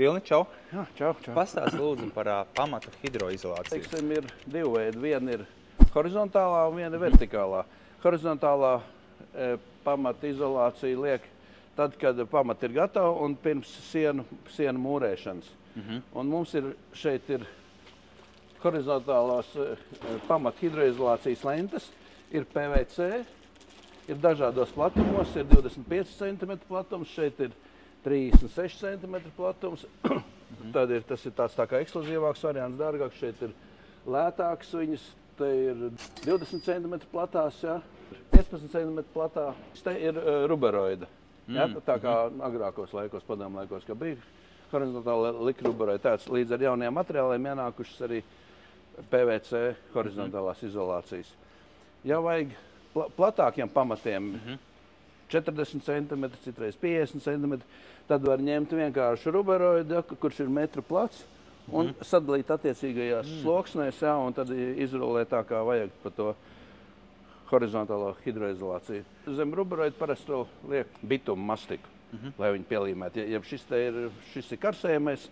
Vilni, čau! Jā, čau. Pastāst lūdzu par pamata hidroizolāciju. Teiksim, ir divi veidi. Viena ir horizontālā un viena ir vertikālā. Horizontālā pamata izolācija liek tad, kad pamata ir gatava un pirms sienu mūrēšanas. Un mums šeit ir horizontālās pamata hidroizolācijas lentes, ir PVC, ir dažādos platumos, ir 25 cm platums, šeit ir 36 cm platums. Tad tas ir tāds tā kā ekskluzīvāks variants, dārgāks, šeit ir lētāks viņas, te ir 20 cm platās, jā, 15 cm platā. Te ir ruberoida, jā, tā kā agrākos laikos, padomu laikos, ka bija horizontāli lika ruberoida. Tāds līdz ar jauniem materiāliem ienākušas arī PVC horizontālās izolācijas. Ja vajag platākiem pamatiem, 40 cm, citreiz 50 cm, tad var ņemt vienkārši ruberoidu, kurš ir metru plats, un sadalīt attiecīgajās sloksnēs, jā, un tad izrolēt tā, kā vajag pa to horizontālo hidroizolāciju. Zem ruberoidu parasti vēl liek bitumu mastiku, lai viņi pielīmētu. Ja šis ir karsējamais,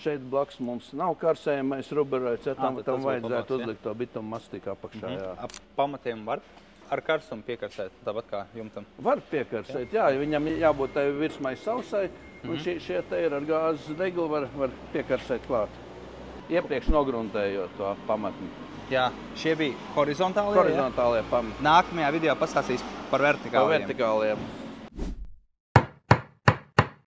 šeit blakus mums nav karsējamais ruberoids, ja tam vajadzētu uzlikt to bitumu mastiku apakšā. Jā. Ap pamatiem var ar karstumu piekarsēt, tāpat kā jumtam? Var piekarsēt, jā, ja viņam jābūt tai virsmai sausai, un šie te ir ar gāzes deglu, var piekarsēt klāt, iepriekš nogruntējot to pamatni. Jā, šie bija horizontālie pamati. Nākamajā video pastāstīs par vertikāliem. Par vertikāliem.